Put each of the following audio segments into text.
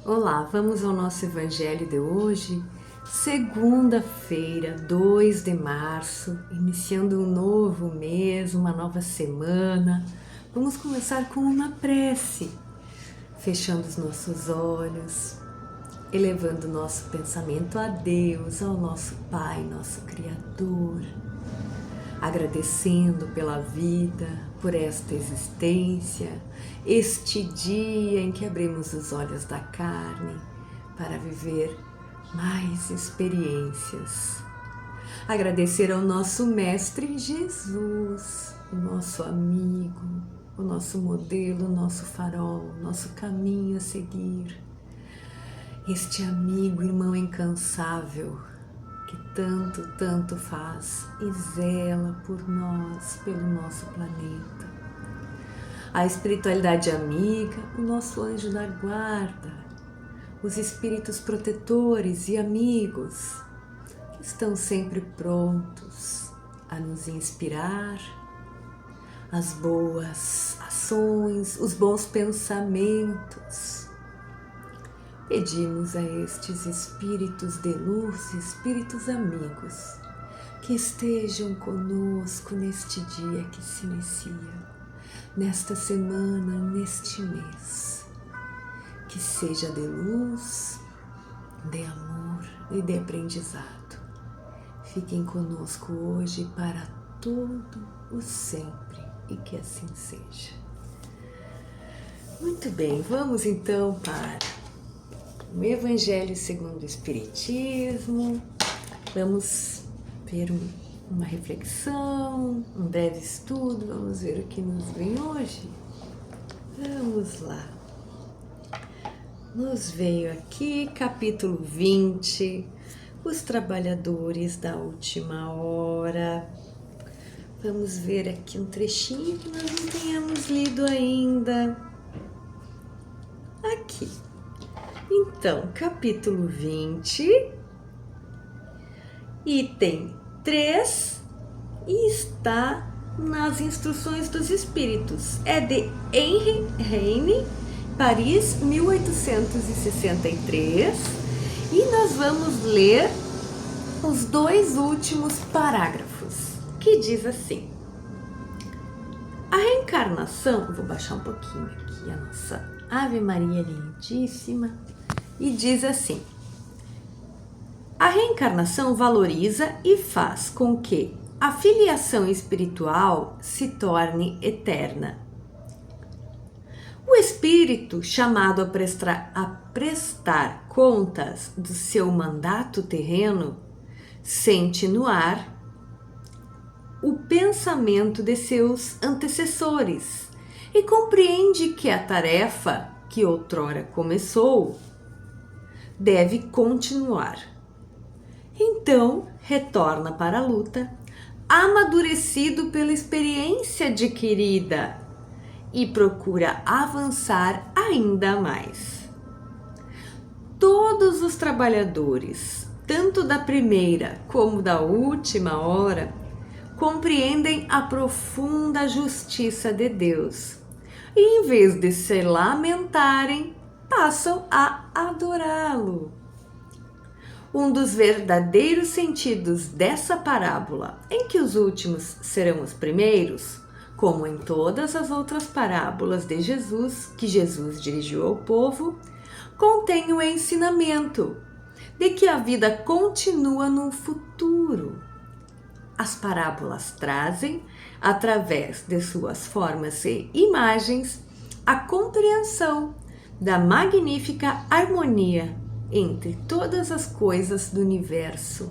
Olá, vamos ao nosso evangelho de hoje, segunda-feira, 2 de março, iniciando um novo mês, uma nova semana. Vamos começar com uma prece, fechando os nossos olhos, elevando o nosso pensamento a Deus, ao nosso Pai, nosso Criador, agradecendo pela vida, por esta existência, este dia em que abrimos os olhos da carne para viver mais experiências. Agradecer ao nosso Mestre Jesus, o nosso amigo, o nosso modelo, o nosso farol, o nosso caminho a seguir. Este amigo, irmão incansável, que tanto faz e zela por nós, pelo nosso planeta. A espiritualidade amiga, o nosso anjo da guarda, os espíritos protetores e amigos, que estão sempre prontos a nos inspirar, as boas ações, os bons pensamentos. Pedimos a estes espíritos de luz, espíritos amigos, que estejam conosco neste dia que se inicia, nesta semana, neste mês. Que seja de luz, de amor e de aprendizado. Fiquem conosco hoje para todo o sempre e que assim seja. Muito bem, vamos então para o Evangelho segundo o Espiritismo. Vamos ver uma reflexão, um breve estudo. Vamos ver o que nos vem hoje. Vamos lá. Nos veio aqui capítulo 20, os trabalhadores da última hora. Vamos ver aqui um trechinho que nós não tenhamos lido ainda. Aqui. Então, capítulo 20, item 3, e está nas Instruções dos Espíritos. É de Henri Heine, Paris, 1863, e nós vamos ler os dois últimos parágrafos, que diz assim: a reencarnação, vou baixar um pouquinho aqui a nossa Ave Maria lindíssima, e diz assim: a reencarnação valoriza e faz com que a filiação espiritual se torne eterna. O espírito, chamado a prestar contas do seu mandato terreno, sente no ar o pensamento de seus antecessores e compreende que a tarefa que outrora começou deve continuar. Então, retorna para a luta, amadurecido pela experiência adquirida, e procura avançar ainda mais. Todos os trabalhadores, tanto da primeira como da última hora, compreendem a profunda justiça de Deus e, em vez de se lamentarem, passam a adorá-lo. Um dos verdadeiros sentidos dessa parábola, em que os últimos serão os primeiros, como em todas as outras parábolas de Jesus que Jesus dirigiu ao povo, contém o ensinamento de que a vida continua no futuro. As parábolas trazem, através de suas formas e imagens, a compreensão da magnífica harmonia entre todas as coisas do universo.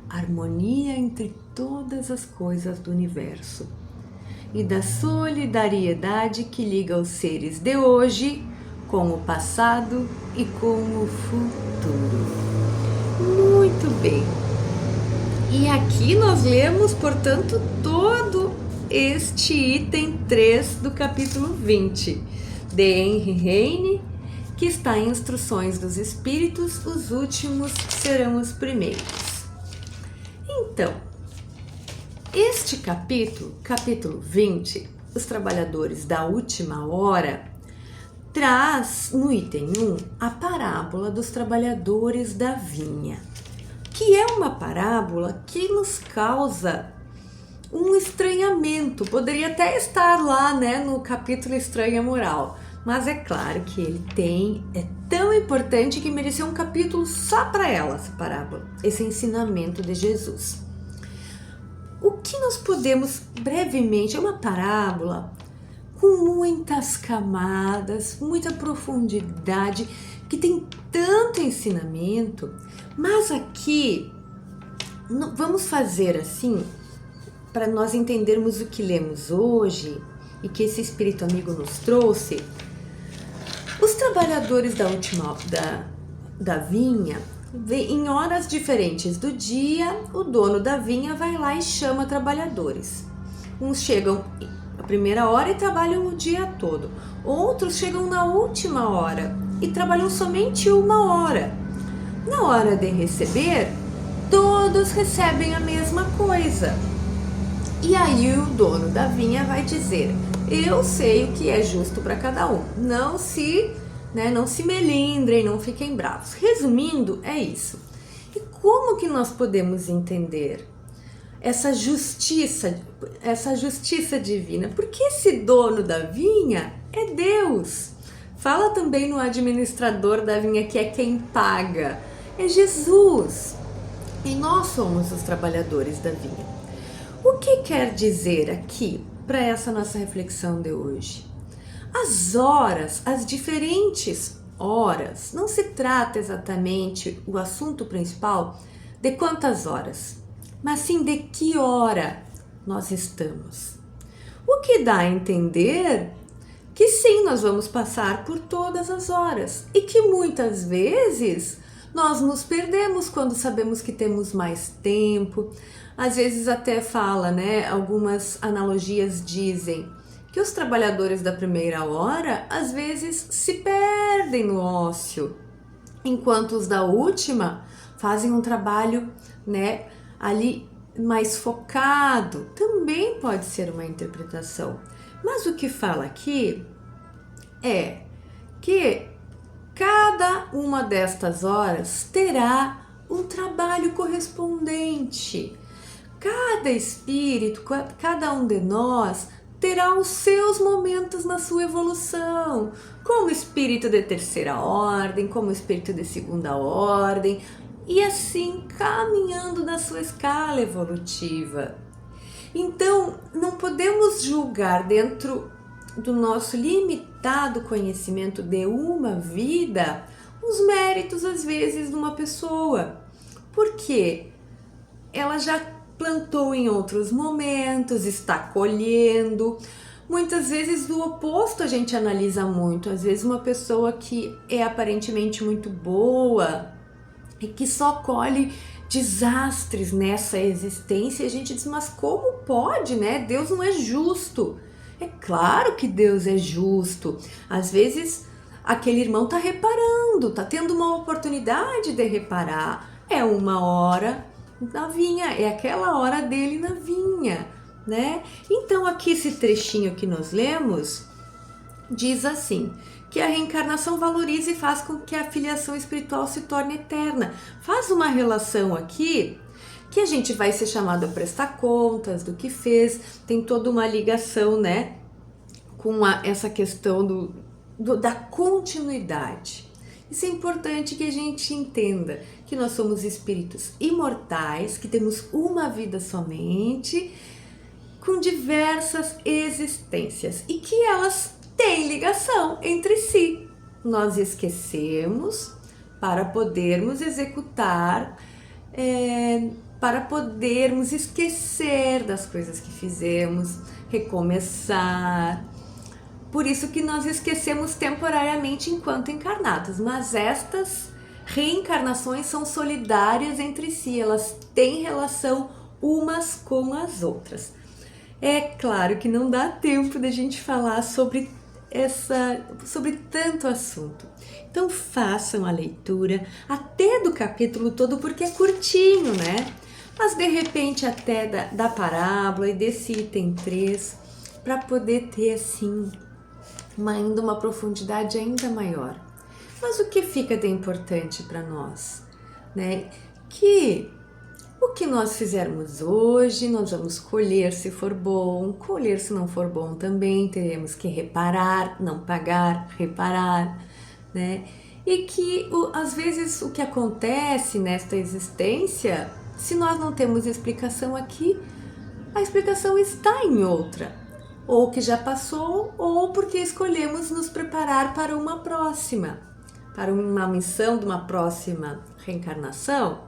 Harmonia entre todas as coisas do universo. E da solidariedade que liga os seres de hoje com o passado e com o futuro. Muito bem. E aqui nós lemos, portanto, todo este item 3 do capítulo 20 de Henri Heine, que está em Instruções dos Espíritos, os últimos serão os primeiros. Então, este capítulo 20, os trabalhadores da última hora, traz no item 1 a parábola dos trabalhadores da vinha, que é uma parábola que nos causa um estranhamento. Poderia até estar lá, né, no capítulo Estranha Moral, mas é claro que é tão importante que mereceu um capítulo só para ela, essa parábola, esse ensinamento de Jesus. O que nós podemos brevemente, é uma parábola com muitas camadas, muita profundidade, que tem tanto ensinamento, mas aqui vamos fazer assim, para nós entendermos o que lemos hoje e que esse Espírito Amigo nos trouxe. Os trabalhadores da vinha, em horas diferentes do dia, o dono da vinha vai lá e chama trabalhadores. Uns chegam a primeira hora e trabalham o dia todo. Outros chegam na última hora e trabalham somente uma hora. Na hora de receber, todos recebem a mesma coisa. E aí o dono da vinha vai dizer: eu sei o que é justo para cada um. Não se melindrem, não fiquem bravos. Resumindo, é isso. E como que nós podemos entender essa justiça divina? Porque esse dono da vinha é Deus. Fala também no administrador da vinha, que é quem paga. É Jesus. E nós somos os trabalhadores da vinha. O que quer dizer aqui para essa nossa reflexão de hoje? As horas, as diferentes horas, não se trata exatamente o assunto principal de quantas horas, mas sim de que hora nós estamos. O que dá a entender que sim, nós vamos passar por todas as horas e que muitas vezes nós nos perdemos quando sabemos que temos mais tempo. Às vezes até fala, né? Algumas analogias dizem que os trabalhadores da primeira hora às vezes se perdem no ócio, enquanto os da última fazem um trabalho, né, ali mais focado. Também pode ser uma interpretação. Mas o que fala aqui é que cada uma destas horas terá um trabalho correspondente. Cada espírito, cada um de nós terá os seus momentos na sua evolução, como espírito de terceira ordem, como espírito de segunda ordem, e assim caminhando na sua escala evolutiva. Então, não podemos julgar dentro do nosso limitado conhecimento de uma vida os méritos, às vezes, de uma pessoa, porque ela já plantou em outros momentos, está colhendo. Muitas vezes do oposto a gente analisa muito. Às vezes uma pessoa que é aparentemente muito boa e que só colhe desastres nessa existência, a gente diz, mas como pode, né? Deus não é justo. É claro que Deus é justo. Às vezes aquele irmão está reparando, está tendo uma oportunidade de reparar. É uma hora na vinha, é aquela hora dele na vinha, né? Então aqui esse trechinho que nós lemos diz assim, que a reencarnação valoriza e faz com que a filiação espiritual se torne eterna. Faz uma relação aqui que a gente vai ser chamado a prestar contas do que fez, tem toda uma ligação, né, com essa questão da continuidade. Isso é importante que a gente entenda que nós somos espíritos imortais, que temos uma vida somente, com diversas existências e que elas têm ligação entre si. Nós esquecemos para podermos executar, para podermos esquecer das coisas que fizemos, recomeçar. Por isso que nós esquecemos temporariamente enquanto encarnados, mas estas reencarnações são solidárias entre si, elas têm relação umas com as outras. É claro que não dá tempo da gente falar sobre tanto assunto. Então façam a leitura até do capítulo todo, porque é curtinho, né? Mas de repente até da parábola e desse item 3, para poder ter assim ainda uma profundidade ainda maior. Mas o que fica de importante para nós, né? Que o que nós fizermos hoje, nós vamos colher se for bom, colher se não for bom também, teremos que reparar, não pagar, reparar, né? E que às vezes o que acontece nesta existência, se nós não temos explicação aqui, a explicação está em outra, ou que já passou, ou porque escolhemos nos preparar para uma próxima, para uma missão de uma próxima reencarnação.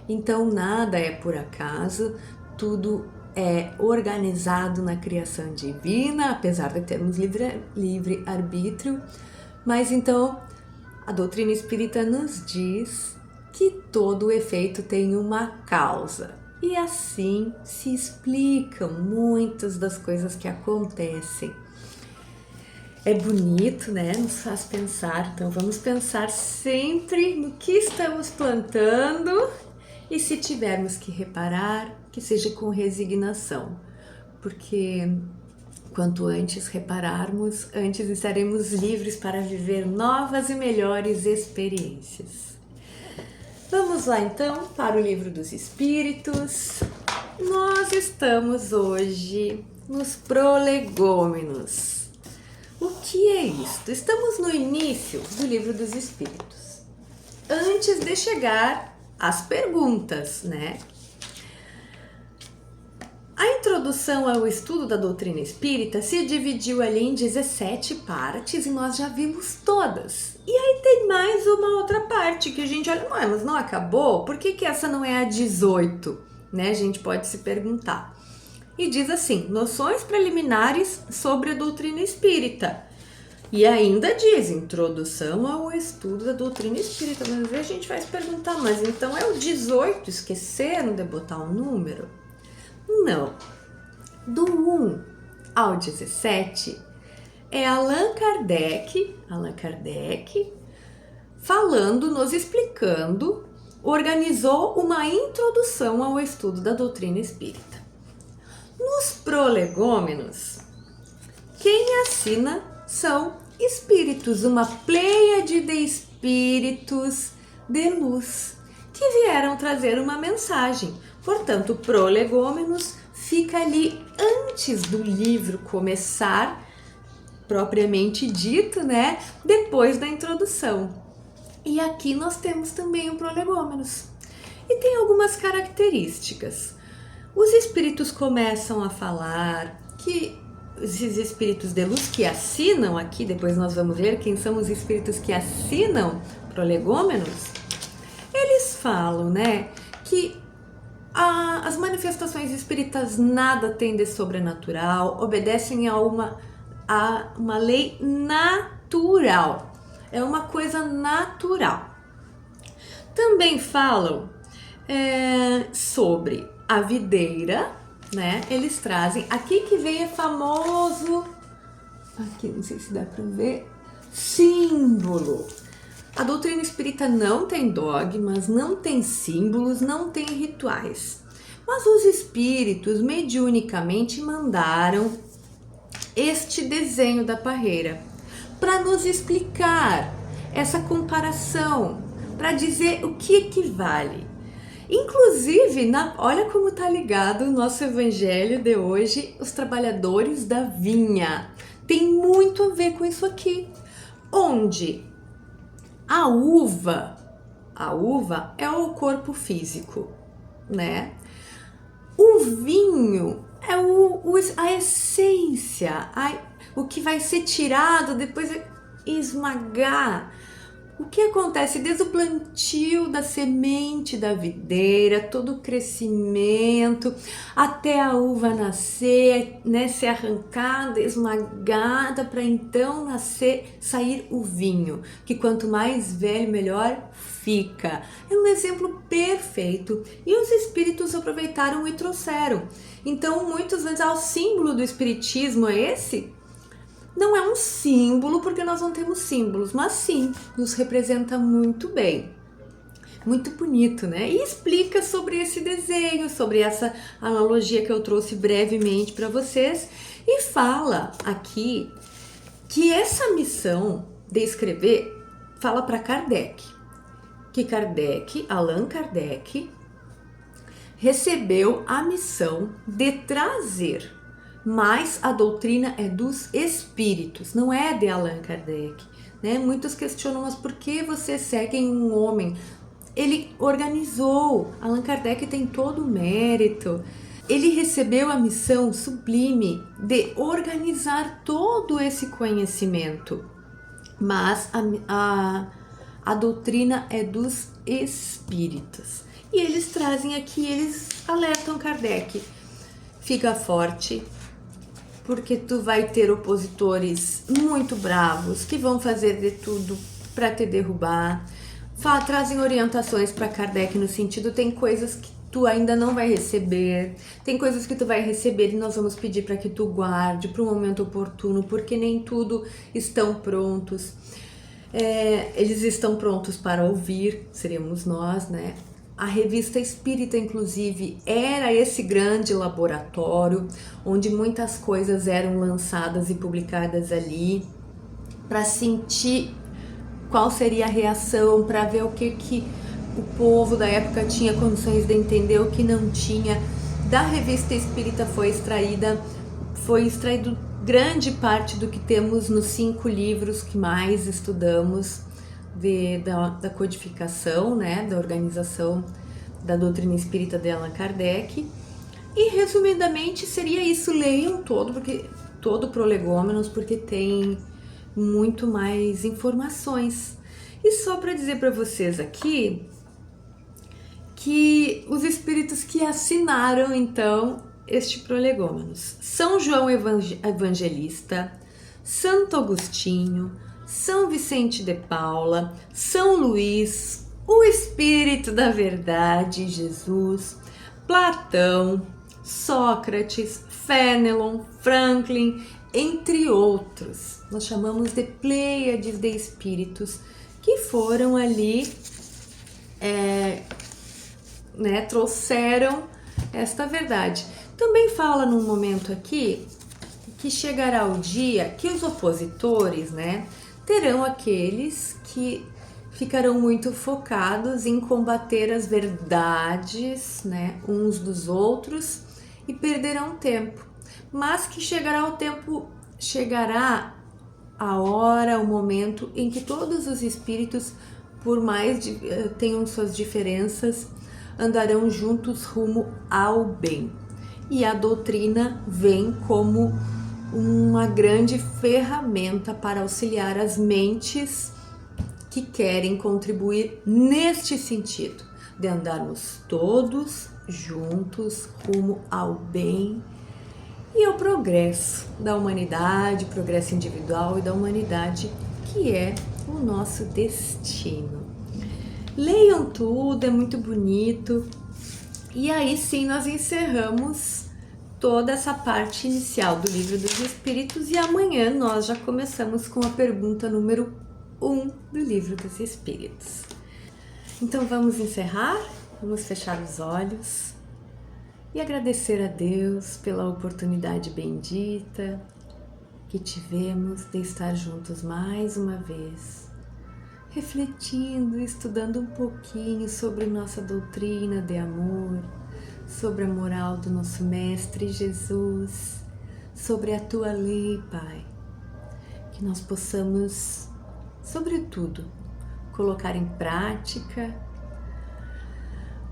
Então nada é por acaso, tudo é organizado na criação divina, apesar de termos livre arbítrio. Mas então a doutrina espírita nos diz que todo efeito tem uma causa. E assim se explicam muitas das coisas que acontecem. É bonito, né? Nos faz pensar. Então vamos pensar sempre no que estamos plantando. E se tivermos que reparar, que seja com resignação, porque quanto antes repararmos, antes estaremos livres para viver novas e melhores experiências. Vamos lá então para o Livro dos Espíritos. Nós estamos hoje nos prolegômenos. O que é isto? Estamos no início do Livro dos Espíritos, antes de chegar as perguntas, né? A introdução ao estudo da doutrina espírita se dividiu ali em 17 partes e nós já vimos todas. E aí tem mais uma outra parte que a gente olha, mas não acabou? Por que essa não é a 18? Né? A gente pode se perguntar. E diz assim, noções preliminares sobre a doutrina espírita. E ainda diz, introdução ao estudo da doutrina espírita. Mas às vezes a gente vai se perguntar, mas então é o 18, esqueceram de botar um número? Não. Do 1 ao 17 é Allan Kardec falando, nos explicando, organizou uma introdução ao estudo da doutrina espírita. Nos prolegômenos, quem assina são espíritos, uma pleiade de espíritos de luz que vieram trazer uma mensagem. Portanto, prolegômenos fica ali antes do livro começar, propriamente dito, né? Depois da introdução. E aqui nós temos também o prolegômenos. E tem algumas características. Os espíritos começam a falar que esses espíritos de luz que assinam aqui, depois nós vamos ver quem são os espíritos que assinam prolegômenos, eles falam, né, que as manifestações espíritas nada têm de sobrenatural, obedecem a uma lei natural, é uma coisa natural. Também falam sobre a videira, né? Eles trazem, aqui que vem é famoso, aqui não sei se dá para ver, símbolo. A doutrina espírita não tem dogmas, não tem símbolos, não tem rituais. Mas os espíritos mediunicamente mandaram este desenho da parreira para nos explicar essa comparação, para dizer o que equivale. Inclusive, olha como está ligado o nosso evangelho de hoje, os trabalhadores da vinha. Tem muito a ver com isso aqui, onde a uva é o corpo físico, né? O vinho é a essência, o que vai ser tirado, depois esmagar. O que acontece desde o plantio da semente da videira, todo o crescimento, até a uva nascer, né, ser arrancada, esmagada, para então sair o vinho, que quanto mais velho, melhor fica. É um exemplo perfeito. E os espíritos aproveitaram e trouxeram. Então, muitos vezes, o símbolo do espiritismo é esse? Não é um símbolo, porque nós não temos símbolos, mas sim, nos representa muito bem. Muito bonito, né? E explica sobre esse desenho, sobre essa analogia que eu trouxe brevemente para vocês. E fala aqui que essa missão de escrever fala para Kardec, que Allan Kardec, recebeu a missão de trazer, mas a doutrina é dos espíritos, não é de Allan Kardec, né? Muitos questionam, mas por que vocês seguem um homem? Ele organizou, Allan Kardec tem todo o mérito. Ele recebeu a missão sublime de organizar todo esse conhecimento, mas a doutrina é dos espíritos. E eles trazem aqui, eles alertam Kardec: fica forte, porque tu vai ter opositores muito bravos que vão fazer de tudo para te derrubar. Trazem orientações para Kardec no sentido, tem coisas que tu ainda não vai receber, tem coisas que tu vai receber e nós vamos pedir para que tu guarde para o momento oportuno, porque nem tudo estão prontos. Eles estão prontos para ouvir, seríamos nós, né? A Revista Espírita, inclusive, era esse grande laboratório onde muitas coisas eram lançadas e publicadas ali para sentir qual seria a reação, para ver o que o povo da época tinha condições de entender, o que não tinha. Da Revista Espírita foi extraído grande parte do que temos nos 5 livros que mais estudamos da codificação, né, da organização da doutrina espírita de Allan Kardec. E resumidamente seria isso, leiam todo Prolegômenos, porque tem muito mais informações. E só para dizer para vocês aqui que os espíritos que assinaram então este Prolegômenos: São João Evangelista, Santo Agostinho, São Vicente de Paula, São Luís, o Espírito da Verdade, Jesus, Platão, Sócrates, Fénelon, Franklin, entre outros. Nós chamamos de pleiades de espíritos que foram ali, trouxeram esta verdade. Também fala num momento aqui que chegará o dia que os opositores, né, terão aqueles que ficarão muito focados em combater as verdades, né, uns dos outros, e perderão tempo. Mas que chegará a hora, o momento em que todos os espíritos, por mais tenham suas diferenças, andarão juntos rumo ao bem. E a doutrina vem como uma grande ferramenta para auxiliar as mentes que querem contribuir neste sentido, de andarmos todos juntos rumo ao bem e ao progresso da humanidade, progresso individual e da humanidade, que é o nosso destino. Leiam tudo, é muito bonito. E aí sim nós encerramos toda essa parte inicial do Livro dos Espíritos, e amanhã nós já começamos com a pergunta número 1 do Livro dos Espíritos. Então vamos encerrar, vamos fechar os olhos e agradecer a Deus pela oportunidade bendita que tivemos de estar juntos mais uma vez, refletindo, estudando um pouquinho sobre nossa doutrina de amor, sobre a moral do nosso Mestre Jesus, sobre a Tua lei, Pai. Que nós possamos, sobretudo, colocar em prática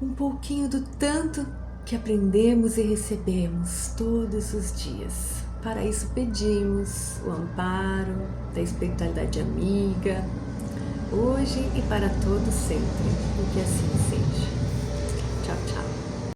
um pouquinho do tanto que aprendemos e recebemos todos os dias. Para isso pedimos o amparo da espiritualidade amiga, hoje e para todo sempre, e que assim seja. Tchau, tchau.